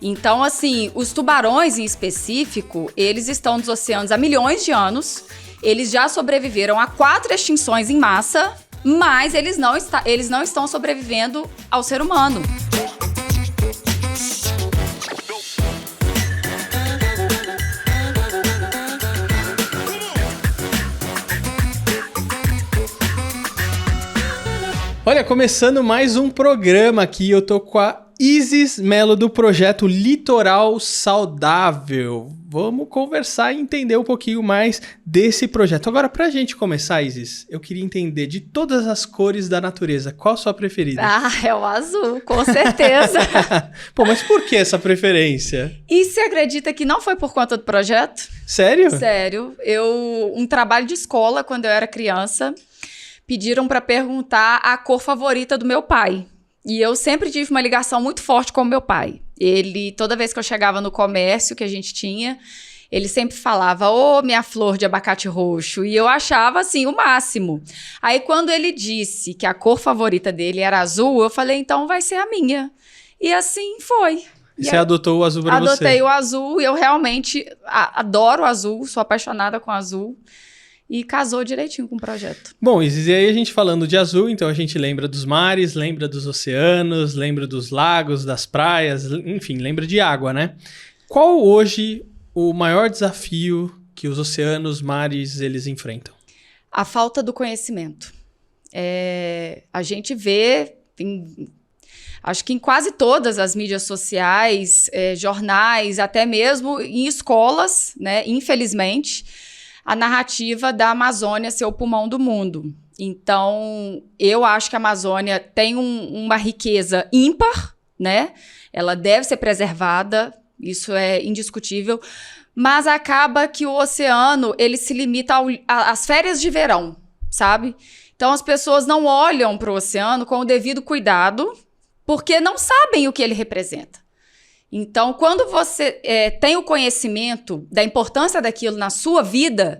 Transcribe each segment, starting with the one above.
Então, assim, os tubarões em específico, eles estão nos oceanos há milhões de anos. Eles já sobreviveram a 4 extinções em massa, mas eles não estão sobrevivendo ao ser humano. Olha, começando mais um programa aqui, eu tô com a Isis Melo do projeto Litoral Saudável. Vamos conversar e entender um pouquinho mais desse projeto. Agora, pra gente começar, Isis, eu queria entender de todas as cores da natureza, qual a sua preferida? Ah, é o azul, com certeza. Pô, mas por que essa preferência? E você acredita que não foi por conta do projeto? Sério? Sério. Um trabalho de escola, quando eu era criança, pediram para perguntar a cor favorita do meu pai. E eu sempre tive uma ligação muito forte com o meu pai. Ele, toda vez que eu chegava no comércio que a gente tinha, ele sempre falava, ô, minha flor de abacate roxo. E eu achava, assim, o máximo. Aí, quando ele disse que a cor favorita dele era azul, eu falei, então vai ser a minha. E assim foi. E você adotou o azul pra você? Adotei o azul e eu realmente adoro o azul, sou apaixonada com o azul. E casou direitinho com o projeto. Bom, e aí a gente falando de azul, então a gente lembra dos mares, lembra dos oceanos, lembra dos lagos, das praias, enfim, lembra de água, né? Qual hoje o maior desafio que os oceanos, mares, eles enfrentam? A falta do conhecimento. A gente vê, acho que em quase todas as mídias sociais, jornais, até mesmo em escolas, né, infelizmente, a narrativa da Amazônia ser o pulmão do mundo. Então, eu acho que a Amazônia tem uma riqueza ímpar, né? Ela deve ser preservada, isso é indiscutível, mas acaba que o oceano, ele se limita às férias de verão, sabe? Então, as pessoas não olham para o oceano com o devido cuidado, porque não sabem o que ele representa. Então, quando você tem o conhecimento da importância daquilo na sua vida,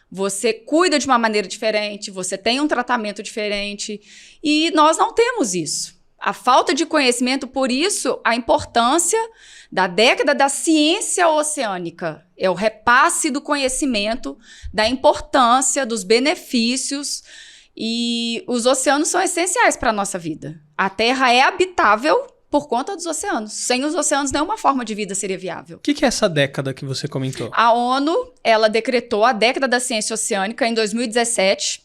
você cuida de uma maneira diferente, você tem um tratamento diferente, e nós não temos isso. A falta de conhecimento, por isso, a importância da década da ciência oceânica. É o repasse do conhecimento, da importância, dos benefícios, e os oceanos são essenciais para a nossa vida. A Terra é habitável por conta dos oceanos. Sem os oceanos, nenhuma forma de vida seria viável. O que é essa década que você comentou? A ONU, ela decretou a década da ciência oceânica em 2017.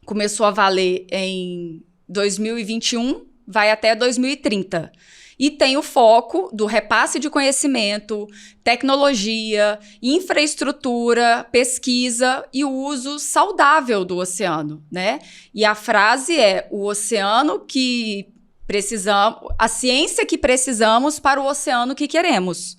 Começou a valer em 2021, vai até 2030. E tem o foco do repasse de conhecimento, tecnologia, infraestrutura, pesquisa e o uso saudável do oceano, né? E a frase é: o oceano que precisamos, a ciência que precisamos para o oceano que queremos.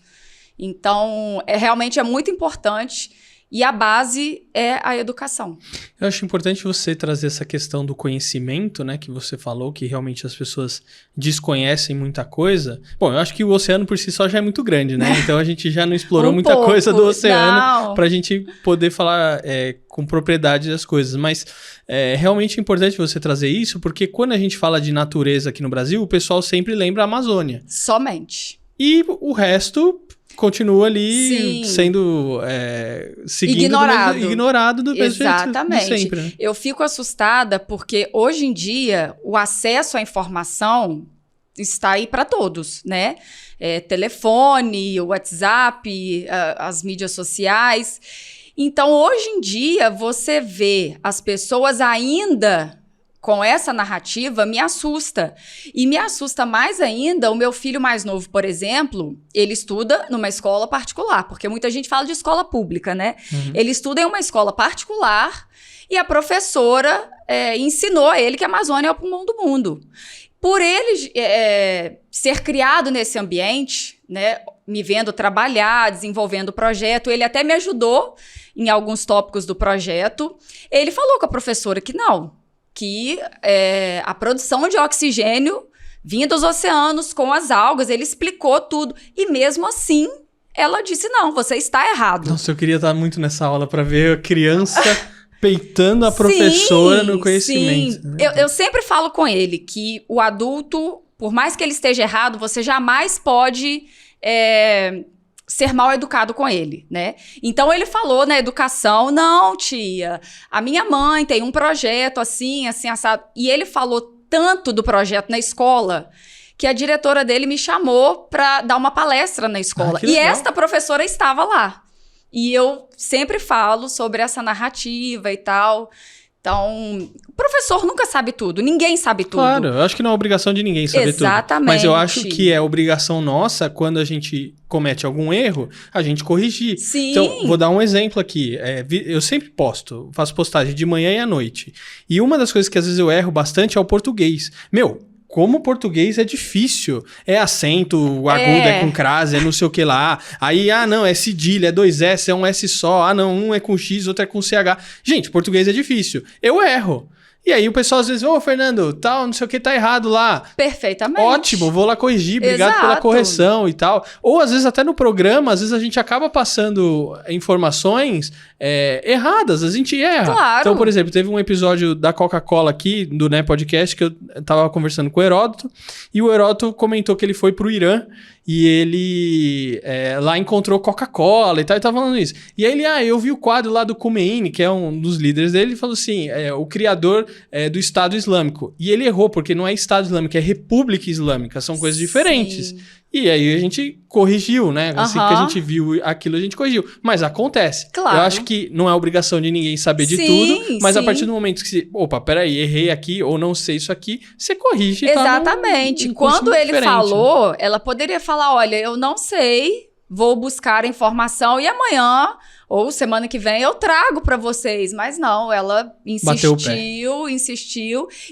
Então, realmente é muito importante e a base é a educação. Eu acho importante você trazer essa questão do conhecimento, né, que você falou, que realmente as pessoas desconhecem muita coisa. Bom, eu acho que o oceano por si só já é muito grande, né? Então a gente já não explorou muita coisa do oceano para a gente poder falar com propriedade das coisas. Mas é realmente importante você trazer isso, porque quando a gente fala de natureza aqui no Brasil, o pessoal sempre lembra a Amazônia. Somente. E o resto continua ali Sim, sendo seguindo ignorado do mesmo jeito de sempre. Né? Eu fico assustada porque hoje em dia o acesso à informação está aí para todos, né? Telefone, WhatsApp, as mídias sociais. Então, hoje em dia, você vê as pessoas ainda com essa narrativa, me assusta. E me assusta mais ainda o meu filho mais novo, por exemplo, ele estuda numa escola particular, porque muita gente fala de escola pública, né? Uhum. Ele estuda em uma escola particular e a professora ensinou a ele que a Amazônia é o pulmão do mundo. Por ele ser criado nesse ambiente, né, me vendo trabalhar, desenvolvendo o projeto, ele até me ajudou em alguns tópicos do projeto. Ele falou com a professora que a produção de oxigênio vinha dos oceanos com as algas, ele explicou tudo. E mesmo assim, ela disse, não, você está errado. Nossa, eu queria estar muito nessa aula para ver a criança peitando a professora no conhecimento. Sim, eu sempre falo com ele que o adulto, por mais que ele esteja errado, você jamais pode ser mal educado com ele, né? Então, ele falou na educação, não, tia, a minha mãe tem um projeto assim, assim, assado. E ele falou tanto do projeto na escola que a diretora dele me chamou para dar uma palestra na escola. E esta professora estava lá. E eu sempre falo sobre essa narrativa e tal. Então, o professor nunca sabe tudo, ninguém sabe tudo. Claro, eu acho que não é obrigação de ninguém saber tudo. Exatamente. Mas eu acho que é obrigação nossa, quando a gente comete algum erro, a gente corrigir. Sim. Então, vou dar um exemplo aqui. Eu sempre faço postagem de manhã e à noite. E uma das coisas que às vezes eu erro bastante é o português. Como o português é difícil. É acento, o agudo é com crase, é não sei o que lá. Aí, não, é cedilha, é 2 S, é um S só. Não, um é com X, outro é com CH. Gente, português é difícil. Eu erro. E aí o pessoal às vezes, Fernando, tal, não sei o que, tá errado lá. Perfeitamente. Ótimo, vou lá corrigir, obrigado pela correção e tal. Ou às vezes até no programa, às vezes a gente acaba passando informações erradas, a gente erra. Claro. Então, por exemplo, teve um episódio da Coca-Cola aqui, do Né Podcast, que eu tava conversando com o Heródoto, e o Heródoto comentou que ele foi pro Irã, e ele lá encontrou Coca-Cola e tal, e tava falando isso. E aí ele, eu vi o quadro lá do Khomeini, que é um dos líderes dele, ele falou assim, o criador do Estado Islâmico. E ele errou, porque não é Estado Islâmico, é República Islâmica, são coisas diferentes. Sim. E aí a gente corrigiu, né? Assim que a gente viu aquilo, a gente corrigiu. Mas acontece. Claro. Eu acho que não é obrigação de ninguém saber de tudo, mas a partir do momento que você, peraí, errei aqui, ou não sei isso aqui, você corrige. Exatamente. Quando ele falou, ela poderia falar, olha, eu não sei, vou buscar a informação e amanhã ou semana que vem eu trago pra vocês. Mas não, ela insistiu.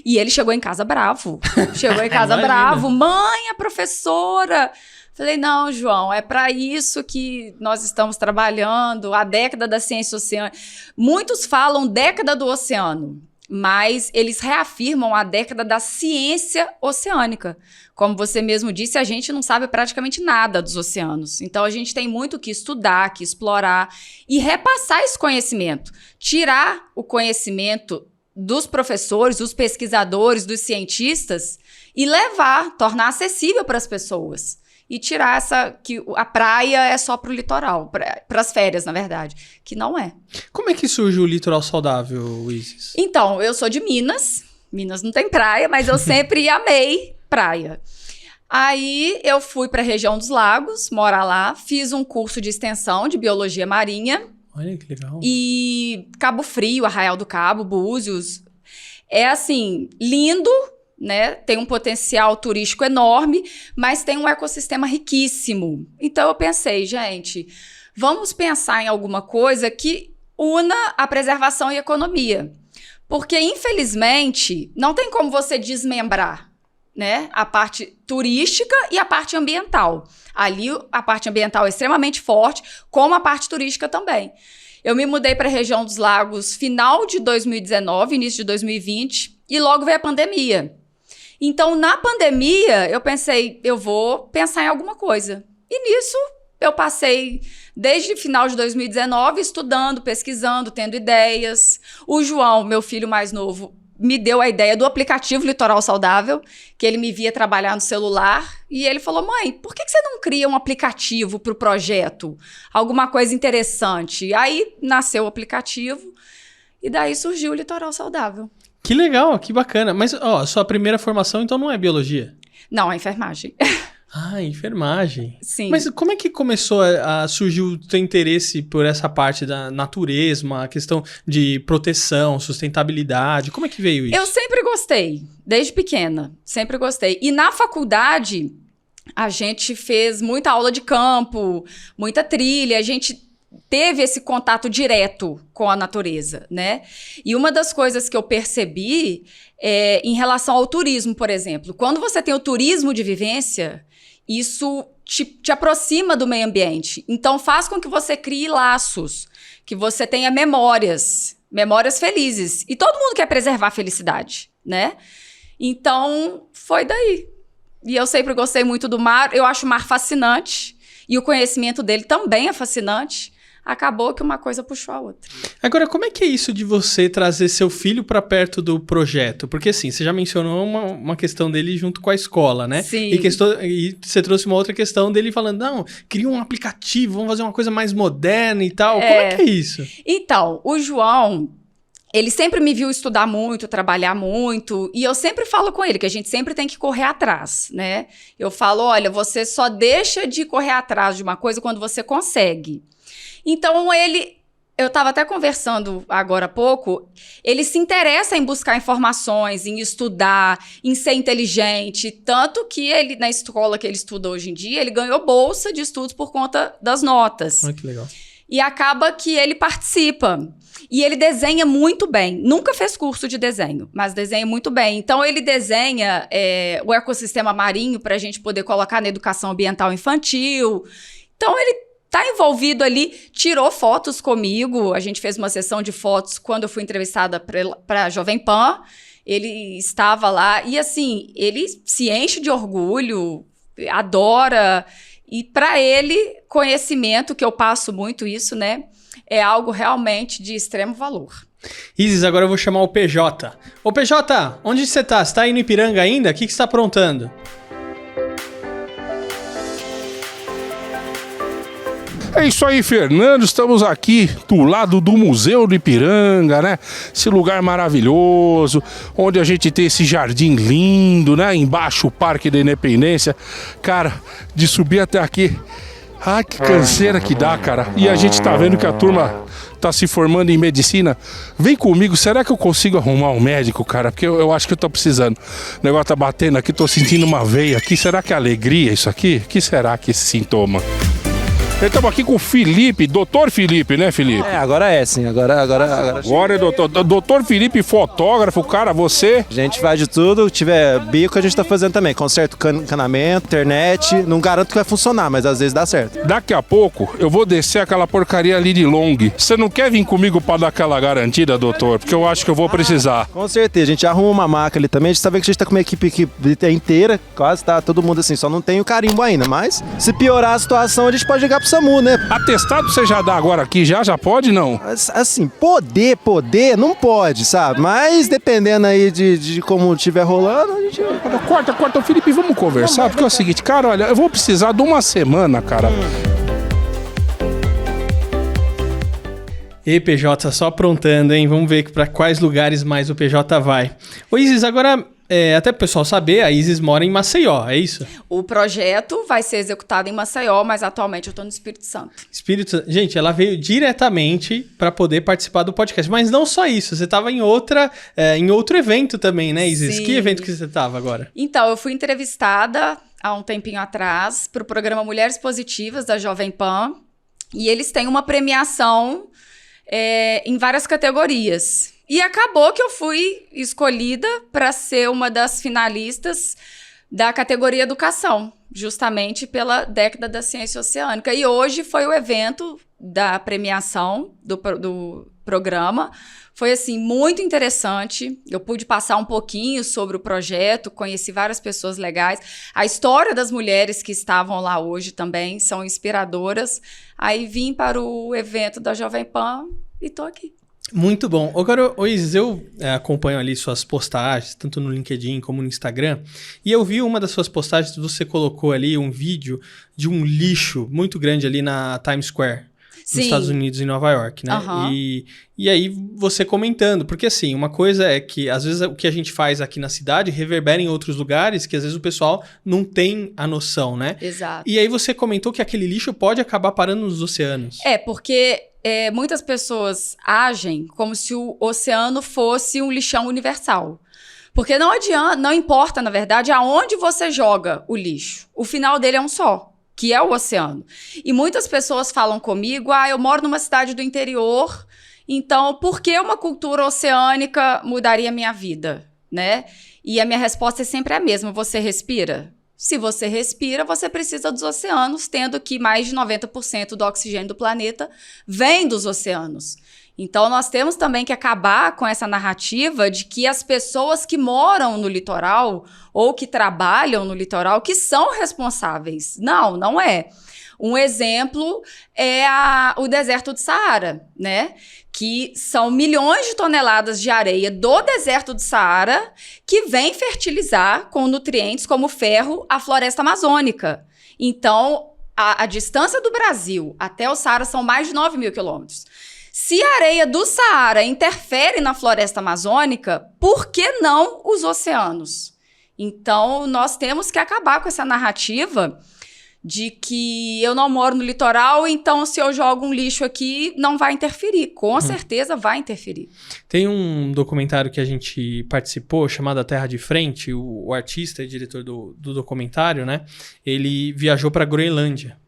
E ele chegou em casa bravo. Chegou em casa bravo. Mãe, a professora... Falei, não, João, é para isso que nós estamos trabalhando, a década da ciência oceânica. Muitos falam década do oceano, mas eles reafirmam a década da ciência oceânica. Como você mesmo disse, a gente não sabe praticamente nada dos oceanos. Então, a gente tem muito que estudar, que explorar e repassar esse conhecimento. Tirar o conhecimento dos professores, dos pesquisadores, dos cientistas e tornar acessível para as pessoas. E tirar que a praia é só pro litoral, para as férias, na verdade, que não é. Como é que surge o litoral saudável, Isis? Então, eu sou de Minas. Minas não tem praia, mas eu sempre amei praia. Aí eu fui para a região dos lagos, morar lá, fiz um curso de extensão de biologia marinha. Olha que legal. E Cabo Frio, Arraial do Cabo, Búzios. É assim, lindo, né? Tem um potencial turístico enorme, mas tem um ecossistema riquíssimo. Então eu pensei, gente, vamos pensar em alguma coisa que una a preservação e a economia. Porque, infelizmente, não tem como você desmembrar, né, a parte turística e a parte ambiental. Ali a parte ambiental é extremamente forte, como a parte turística também. Eu me mudei para a região dos lagos final de 2019, início de 2020, e logo veio a pandemia. Então, na pandemia, eu pensei, eu vou pensar em alguma coisa. E nisso, eu passei, desde final de 2019, estudando, pesquisando, tendo ideias. O João, meu filho mais novo, me deu a ideia do aplicativo Litoral Saudável, que ele me via trabalhar no celular. E ele falou, mãe, por que você não cria um aplicativo para o projeto? Alguma coisa interessante. Aí, nasceu o aplicativo e daí surgiu o Litoral Saudável. Que legal, que bacana. Mas, a sua primeira formação, então, não é biologia? Não, é enfermagem. Enfermagem. Sim. Mas como é que começou a surgir o teu interesse por essa parte da natureza, a questão de proteção, sustentabilidade? Como é que veio isso? Eu sempre gostei, desde pequena. Sempre gostei. E na faculdade, a gente fez muita aula de campo, muita trilha, a gente teve esse contato direto com a natureza, né? E uma das coisas que eu percebi em relação ao turismo, por exemplo. Quando você tem o turismo de vivência, isso te aproxima do meio ambiente. Então, faz com que você crie laços, que você tenha memórias felizes. E todo mundo quer preservar a felicidade, né? Então, foi daí. E eu sempre gostei muito do mar. Eu acho o mar fascinante. E o conhecimento dele também é fascinante. acabou que uma coisa puxou a outra. Agora, como é que é isso de você trazer seu filho para perto do projeto? Porque, assim, você já mencionou uma questão dele junto com a escola, né? Sim. E você trouxe uma outra questão dele falando, não, cria um aplicativo, vamos fazer uma coisa mais moderna e tal. Como é que é isso? Então, o João, ele sempre me viu estudar muito, trabalhar muito, e eu sempre falo com ele que a gente sempre tem que correr atrás, né? Eu falo, olha, você só deixa de correr atrás de uma coisa quando você consegue. Então, eu estava até conversando agora há pouco, ele se interessa em buscar informações, em estudar, em ser inteligente, tanto que ele, na escola que ele estuda hoje em dia, ele ganhou bolsa de estudos por conta das notas. Olha que legal. E acaba que ele participa. E ele desenha muito bem. Nunca fez curso de desenho, mas desenha muito bem. Então, ele desenha o ecossistema marinho para a gente poder colocar na educação ambiental infantil. Então, ele tá envolvido ali, tirou fotos comigo. A gente fez uma sessão de fotos quando eu fui entrevistada para a Jovem Pan. Ele estava lá e, assim, ele se enche de orgulho, adora. E para ele, conhecimento, que eu passo muito isso, né? É algo realmente de extremo valor. Isis, agora eu vou chamar o PJ. Ô PJ, onde você tá? Você tá aí no Ipiranga ainda? O que você tá aprontando? É isso aí, Fernando. Estamos aqui do lado do Museu do Ipiranga, né? Esse lugar maravilhoso, onde a gente tem esse jardim lindo, né? Embaixo o Parque da Independência. Cara, de subir até aqui. Ai, que canseira que dá, cara. E a gente tá vendo que a turma tá se formando em medicina. Vem comigo, será que eu consigo arrumar um médico, cara? Porque eu acho que eu tô precisando. O negócio tá batendo aqui, tô sentindo uma veia aqui. Será que é alegria isso aqui? O que será que é esse sintoma? Estamos aqui com o Felipe, doutor Felipe, né, Felipe? Agora é sim, agora Agora é doutor Felipe, fotógrafo, cara, você... a gente faz de tudo, tiver bico a gente tá fazendo também, conserto encanamento, internet, não garanto que vai funcionar, mas às vezes dá certo. Daqui a pouco eu vou descer aquela porcaria ali de long. Você não quer vir comigo pra dar aquela garantida, doutor? Porque eu acho que eu vou precisar. Com certeza, a gente arruma uma maca ali também, a gente sabe que a gente tá com uma equipe inteira, quase tá todo mundo assim, só não tem o carimbo ainda, mas se piorar a situação a gente pode ligar pro SAMU, né? Atestado você já dá agora aqui? Já pode, não? Assim, poder, não pode, sabe? Mas dependendo aí de como estiver rolando, a gente... Corta, Felipe, vamos conversar, porque é o seguinte, cara, olha, eu vou precisar de uma semana, cara. E PJ, só aprontando, hein? Vamos ver para quais lugares mais o PJ vai. Ô Isis, agora, até pro pessoal saber, a Isis mora em Maceió, é isso? O projeto vai ser executado em Maceió, mas atualmente eu tô no Espírito Santo. Gente, ela veio diretamente para poder participar do podcast. Mas não só isso, você estava em outro evento também, né, Isis? Sim. Que evento que você estava agora? Então, eu fui entrevistada há um tempinho atrás para o programa Mulheres Positivas da Jovem Pan. E eles têm uma premiação em várias categorias. E acabou que eu fui escolhida para ser uma das finalistas da categoria Educação, justamente pela década da ciência oceânica. E hoje foi o evento da premiação do programa. Foi, assim, muito interessante. Eu pude passar um pouquinho sobre o projeto, conheci várias pessoas legais. A história das mulheres que estavam lá hoje também são inspiradoras. Aí vim para o evento da Jovem Pan e tô aqui. Muito bom. Agora, Isis, eu acompanho ali suas postagens, tanto no LinkedIn como no Instagram, e eu vi uma das suas postagens, você colocou ali um vídeo de um lixo muito grande ali na Times Square, Sim. nos Estados Unidos, em Nova York, né? Uhum. E aí você comentando, porque assim, uma coisa é que às vezes o que a gente faz aqui na cidade reverbera em outros lugares que às vezes o pessoal não tem a noção, né? Exato. E aí você comentou que aquele lixo pode acabar parando nos oceanos. Porque muitas pessoas agem como se o oceano fosse um lixão universal. Porque não adianta, não importa, na verdade, aonde você joga o lixo. O final dele é um só, que é o oceano. E muitas pessoas falam comigo, eu moro numa cidade do interior, então por que uma cultura oceânica mudaria a minha vida, né? E a minha resposta é sempre a mesma, você respira? Se você respira, você precisa dos oceanos, tendo que mais de 90% do oxigênio do planeta vem dos oceanos. Então, nós temos também que acabar com essa narrativa de que as pessoas que moram no litoral ou que trabalham no litoral que são responsáveis. Não é. Um exemplo é o deserto do Saara, né? Que são milhões de toneladas de areia do deserto do Saara que vem fertilizar com nutrientes como ferro a floresta amazônica. Então, a distância do Brasil até o Saara são mais de 9 mil quilômetros. Se a areia do Saara interfere na floresta amazônica, por que não os oceanos? Então, nós temos que acabar com essa narrativa de que eu não moro no litoral, então se eu jogo um lixo aqui, não vai interferir. Com certeza vai interferir. Tem um documentário que a gente participou, chamado A Terra de Frente. O artista e diretor do documentário, né? Ele viajou para a Groenlândia.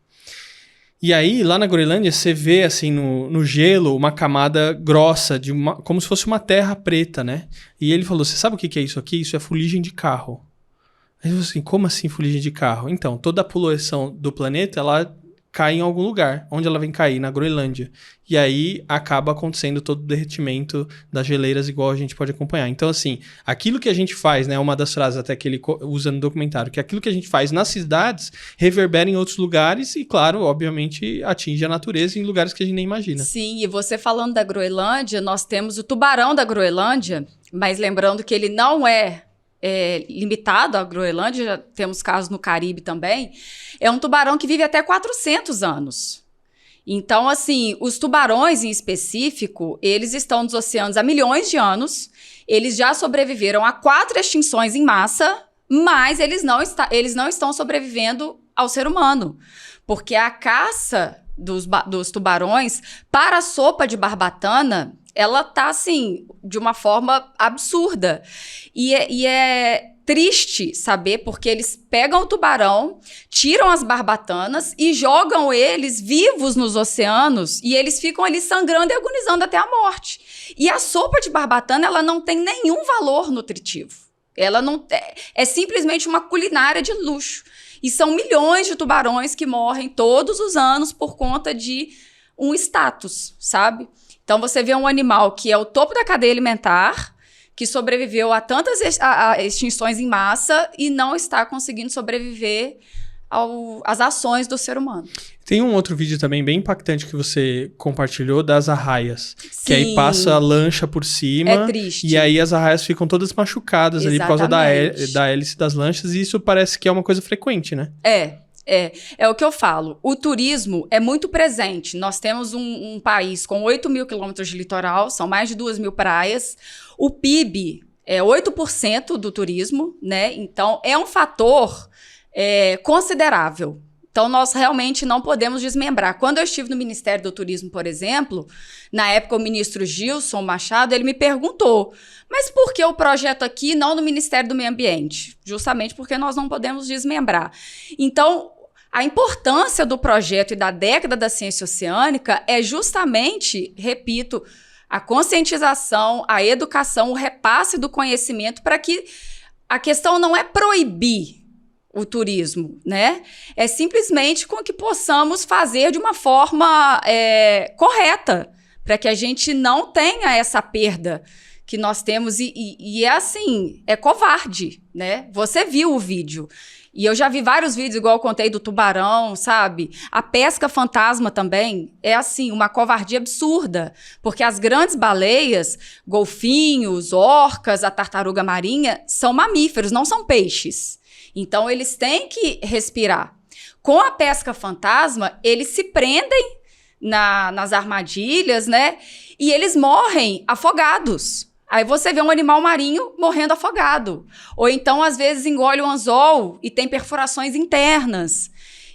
E aí, lá na Groenlândia, você vê, assim, no gelo, uma camada grossa, como se fosse uma terra preta, né? E ele falou, você sabe o que é isso aqui? Isso é fuligem de carro. Aí eu falei assim, como assim fuligem de carro? Então, toda a poluição do planeta, ela cai em algum lugar. Onde ela vem cair? Na Groenlândia. E aí, acaba acontecendo todo o derretimento das geleiras, igual a gente pode acompanhar. Então, assim, aquilo que a gente faz, né? Uma das frases até que ele usa no documentário, que aquilo que a gente faz nas cidades reverbera em outros lugares e, claro, obviamente, atinge a natureza em lugares que a gente nem imagina. Sim, e você falando da Groenlândia, nós temos o tubarão da Groenlândia, mas lembrando que ele não é limitado à Groenlândia, já temos casos no Caribe também, é um tubarão que vive até 400 anos. Então, assim, os tubarões em específico, eles estão nos oceanos há milhões de anos, eles já sobreviveram a 4 extinções em massa, mas eles não estão sobrevivendo ao ser humano, porque a caça dos tubarões para a sopa de barbatana, ela tá, assim, de uma forma absurda. E é triste saber, porque eles pegam o tubarão, tiram as barbatanas e jogam eles vivos nos oceanos e eles ficam ali sangrando e agonizando até a morte. E a sopa de barbatana, ela não tem nenhum valor nutritivo. Ela não é simplesmente uma culinária de luxo. E são milhões de tubarões que morrem todos os anos por conta de um status, sabe? Então, você vê um animal que é o topo da cadeia alimentar, que sobreviveu a tantas extinções em massa e não está conseguindo sobreviver às ações do ser humano. Tem um outro vídeo também bem impactante que você compartilhou das arraias. Sim. Que aí passa a lancha por cima. É triste. E aí as arraias ficam todas machucadas ali por causa da hélice das lanchas. E isso parece que é uma coisa frequente, né? É o que eu falo. O turismo é muito presente. Nós temos um país com 8 mil quilômetros de litoral, são mais de 2 mil praias. O PIB é 8% do turismo, né? Então, é um fator considerável. Então, nós realmente não podemos desmembrar. Quando eu estive no Ministério do Turismo, por exemplo, na época o ministro Gilson Machado, ele me perguntou, mas por que o projeto aqui e não no Ministério do Meio Ambiente? Justamente porque nós não podemos desmembrar. Então, a importância do projeto e da década da ciência oceânica é justamente, repito, a conscientização, a educação, o repasse do conhecimento para que a questão não é proibir o turismo, né? É simplesmente com que possamos fazer de uma forma correta, para que a gente não tenha essa perda que nós temos. E é assim, é covarde, né? Você viu o vídeo. E eu já vi vários vídeos, igual eu contei, do tubarão, sabe? A pesca fantasma também é, assim, uma covardia absurda. Porque as grandes baleias, golfinhos, orcas, a tartaruga marinha, são mamíferos, não são peixes. Então, eles têm que respirar. Com a pesca fantasma, eles se prendem nas armadilhas, né? E eles morrem afogados. Aí você vê um animal marinho morrendo afogado. Ou então, às vezes, engole um anzol e tem perfurações internas.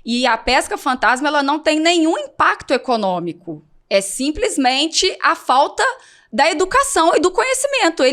E a pesca fantasma, ela não tem nenhum impacto econômico. É simplesmente a falta da educação e do conhecimento.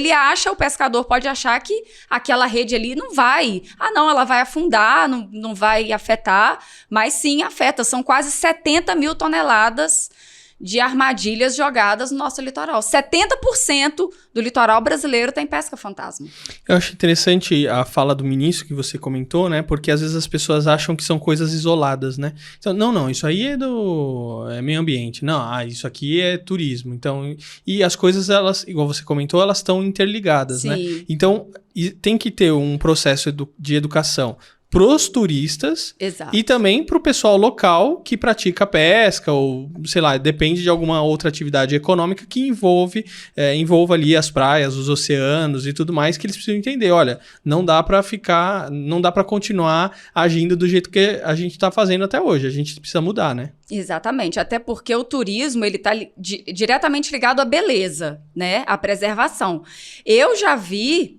O pescador pode achar que aquela rede ali não vai. Não, ela vai afundar, não vai afetar. Mas sim, afeta. São quase 70 mil toneladas de armadilhas jogadas no nosso litoral. 70% do litoral brasileiro tem pesca fantasma. Eu acho interessante a fala do ministro que você comentou, né? Porque às vezes as pessoas acham que são coisas isoladas, né? Então, não, isso aí é meio ambiente. Não, isso aqui é turismo. Então, e as coisas, elas, igual você comentou, elas estão interligadas, Sim. né? Então, tem que ter um processo de educação pros turistas. Exato. E também pro pessoal local que pratica pesca ou, sei lá, depende de alguma outra atividade econômica que envolva ali as praias, os oceanos e tudo mais, que eles precisam entender. Olha, não dá para continuar agindo do jeito que a gente tá fazendo até hoje. A gente precisa mudar, né? Exatamente, até porque o turismo, ele está diretamente ligado à beleza, né? À preservação. Eu já vi,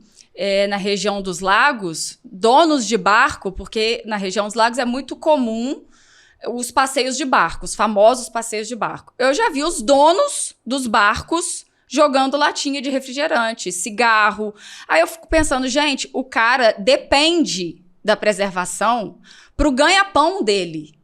na região dos lagos, donos de barco, porque na região dos lagos é muito comum os passeios de barco, os famosos passeios de barco. Eu já vi os donos dos barcos jogando latinha de refrigerante, cigarro. Aí eu fico pensando, gente, o cara depende da preservação pro ganha-pão dele.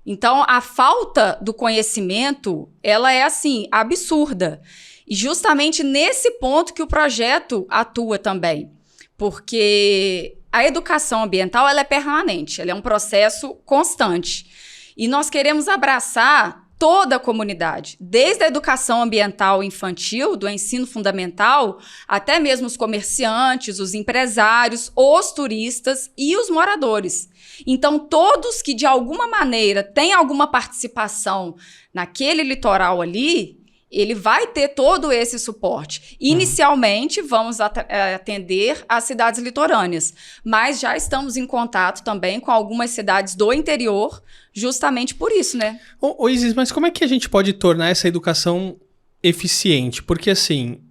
Então, a falta do conhecimento, ela é, assim, absurda. E justamente nesse ponto que o projeto atua também. Porque a educação ambiental, ela é permanente, ela é um processo constante. E nós queremos abraçar toda a comunidade, desde a educação ambiental infantil, do ensino fundamental, até mesmo os comerciantes, os empresários, os turistas e os moradores. Então, todos que de alguma maneira têm alguma participação naquele litoral ali, ele vai ter todo esse suporte. Inicialmente, vamos atender as cidades litorâneas, mas já estamos em contato também com algumas cidades do interior, justamente por isso, né? Ô Isis, mas como é que a gente pode tornar essa educação eficiente? Porque, assim,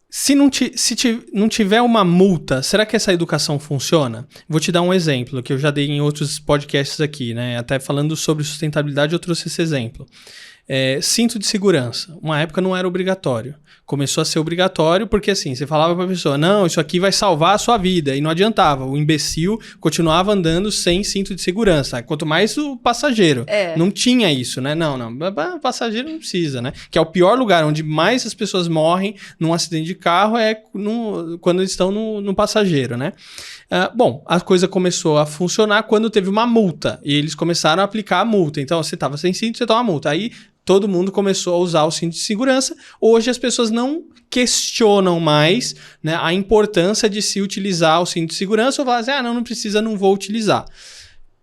se não tiver uma multa, será que essa educação funciona? Vou te dar um exemplo, que eu já dei em outros podcasts aqui, né? Até falando sobre sustentabilidade, eu trouxe esse exemplo. Cinto de segurança. Uma época não era obrigatório. Começou a ser obrigatório porque, assim, você falava pra pessoa, não, isso aqui vai salvar a sua vida. E não adiantava. O imbecil continuava andando sem cinto de segurança. Quanto mais o passageiro. Não tinha isso, né? Não. O passageiro não precisa, né? Que é o pior lugar onde mais as pessoas morrem num acidente de carro quando eles estão no passageiro, né? Bom, a coisa começou a funcionar quando teve uma multa. E eles começaram a aplicar a multa. Então, você estava sem cinto, você toma a multa. Aí, todo mundo começou a usar o cinto de segurança. Hoje, as pessoas não questionam mais, né, a importância de se utilizar o cinto de segurança ou falam assim, não precisa, não vou utilizar.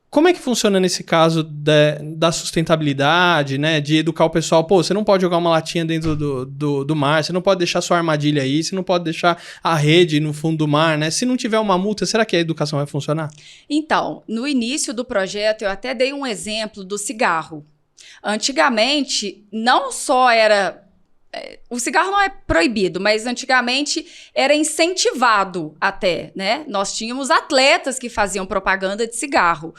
Como é que funciona nesse caso da sustentabilidade, né? De educar o pessoal, você não pode jogar uma latinha dentro do mar, você não pode deixar sua armadilha aí, você não pode deixar a rede no fundo do mar, né? Se não tiver uma multa, será que a educação vai funcionar? Então, no início do projeto, eu até dei um exemplo do cigarro. Antigamente, não só era... O cigarro não é proibido, mas antigamente era incentivado até, né? Nós tínhamos atletas que faziam propaganda de cigarro.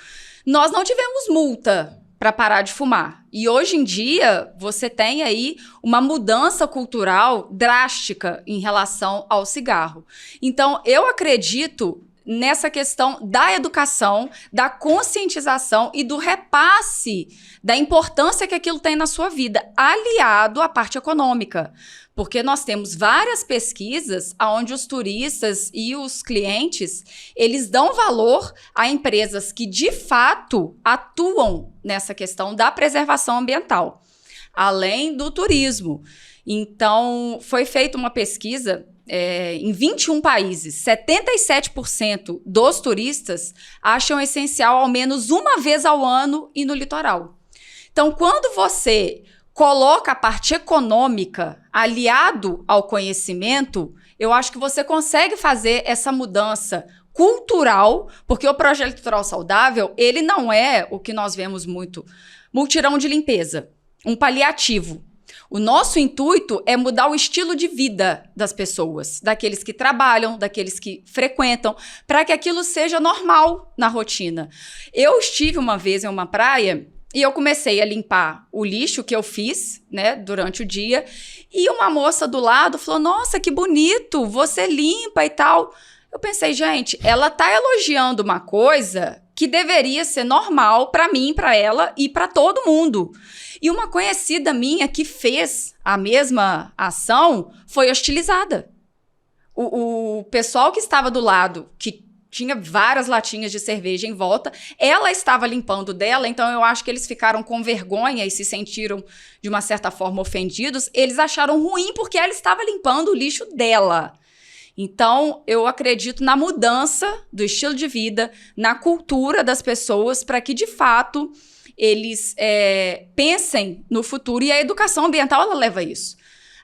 Nós não tivemos multa para parar de fumar. E hoje em dia, você tem aí uma mudança cultural drástica em relação ao cigarro. Então, eu acredito nessa questão da educação, da conscientização e do repasse da importância que aquilo tem na sua vida, aliado à parte econômica. Porque nós temos várias pesquisas onde os turistas e os clientes, eles dão valor a empresas que, de fato, atuam nessa questão da preservação ambiental, além do turismo. Então, foi feita uma pesquisa em 21 países, 77% dos turistas acham essencial ao menos uma vez ao ano ir no litoral. Então, quando você coloca a parte econômica aliado ao conhecimento, eu acho que você consegue fazer essa mudança cultural, porque o projeto Litoral Saudável, ele não é o que nós vemos muito, mutirão de limpeza, um paliativo. O nosso intuito é mudar o estilo de vida das pessoas, daqueles que trabalham, daqueles que frequentam, para que aquilo seja normal na rotina. Eu estive uma vez em uma praia e eu comecei a limpar o lixo que eu fiz, né, durante o dia, e uma moça do lado falou, nossa, que bonito, você limpa e tal. Eu pensei, gente, ela tá elogiando uma coisa que deveria ser normal para mim, para ela e para todo mundo. E uma conhecida minha que fez a mesma ação foi hostilizada. O pessoal que estava do lado, que tinha várias latinhas de cerveja em volta, ela estava limpando dela, então eu acho que eles ficaram com vergonha e se sentiram, de uma certa forma, ofendidos. Eles acharam ruim porque ela estava limpando o lixo dela. Então, eu acredito na mudança do estilo de vida, na cultura das pessoas, para que, de fato, eles pensem no futuro. E a educação ambiental, ela leva isso.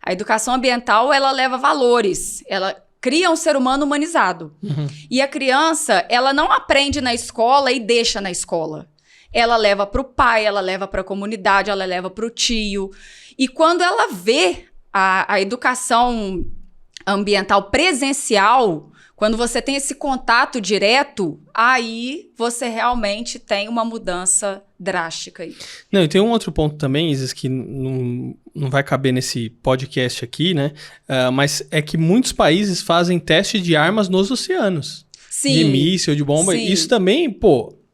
A educação ambiental, ela leva valores, ela cria um ser humano humanizado. Uhum. E a criança, ela não aprende na escola e deixa na escola. Ela leva para o pai, ela leva para a comunidade, ela leva para o tio. E quando ela vê a educação ambiental presencial, quando você tem esse contato direto, aí você realmente tem uma mudança drástica aí. Não, e tem um outro ponto também, Isis, que não vai caber nesse podcast aqui, né? Mas é que muitos países fazem teste de armas nos oceanos. Sim. De míssil, de bomba. Sim. Isso também,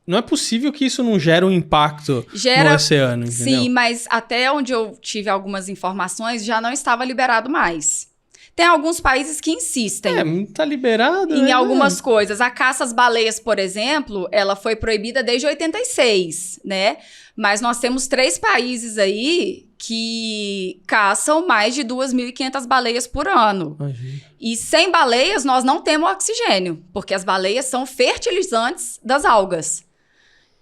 não é possível que isso não gere um impacto no oceano, entendeu? Sim, mas até onde eu tive algumas informações, já não estava liberado mais. Tem alguns países que insistem. Tá liberado. Em algumas coisas. A caça às baleias, por exemplo, ela foi proibida desde 86, né? Mas nós temos 3 países aí que caçam mais de 2.500 baleias por ano. Imagina. E sem baleias, nós não temos oxigênio, porque as baleias são fertilizantes das algas.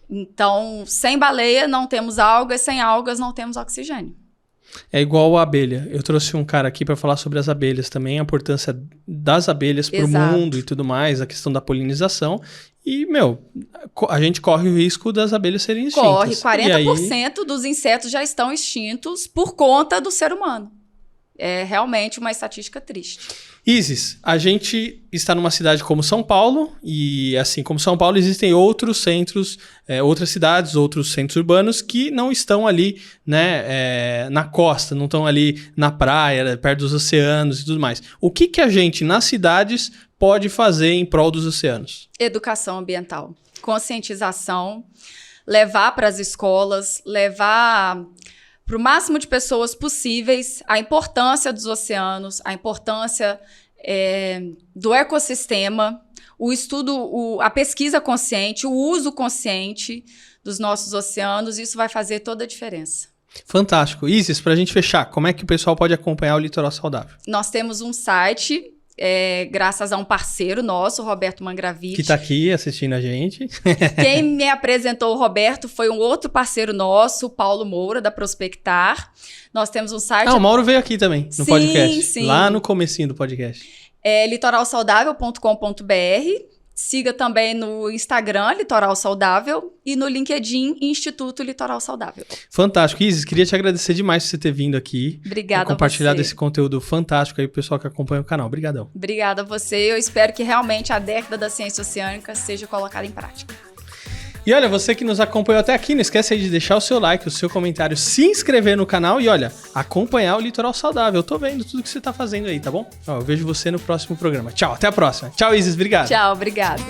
Então, sem baleia, não temos algas, sem algas, não temos oxigênio. É igual a abelha. Eu trouxe um cara aqui para falar sobre as abelhas também, a importância das abelhas para o mundo e tudo mais, a questão da polinização. E, a gente corre o risco das abelhas serem extintas. Corre, 40% dos insetos já estão extintos por conta do ser humano. É realmente uma estatística triste. Isis, a gente está numa cidade como São Paulo, e assim como São Paulo, existem outros centros, outras cidades, outros centros urbanos que não estão ali, né, na costa, não estão ali na praia, perto dos oceanos e tudo mais. O que a gente, nas cidades, pode fazer em prol dos oceanos? Educação ambiental, conscientização, levar para as escolas, levar para o máximo de pessoas possíveis a importância dos oceanos, a importância do ecossistema, o estudo, a pesquisa consciente, o uso consciente dos nossos oceanos. Isso vai fazer toda a diferença. Fantástico. Isis, para a gente fechar, como é que o pessoal pode acompanhar o Litoral Saudável? Nós temos um site, graças a um parceiro nosso, Roberto Mangravite. Que está aqui assistindo a gente. Quem me apresentou o Roberto foi um outro parceiro nosso, o Paulo Moura, da Prospectar. Nós temos um site... o Mauro veio aqui também, no podcast. Sim. Lá no comecinho do podcast. litoralsaudável.com.br. Siga também no Instagram, Litoral Saudável, e no LinkedIn, Instituto Litoral Saudável. Fantástico. Isis, queria te agradecer demais por você ter vindo aqui. Obrigada a você. Compartilhar desse conteúdo fantástico aí pro pessoal que acompanha o canal. Obrigadão. Obrigada a você. Eu espero que realmente a década da ciência oceânica seja colocada em prática. E olha, você que nos acompanhou até aqui, não esquece aí de deixar o seu like, o seu comentário, se inscrever no canal e olha, acompanhar o Litoral Saudável. Eu tô vendo tudo que você tá fazendo aí, tá bom? Eu vejo você no próximo programa. Tchau, até a próxima. Tchau, Isis, obrigado. Tchau, obrigada.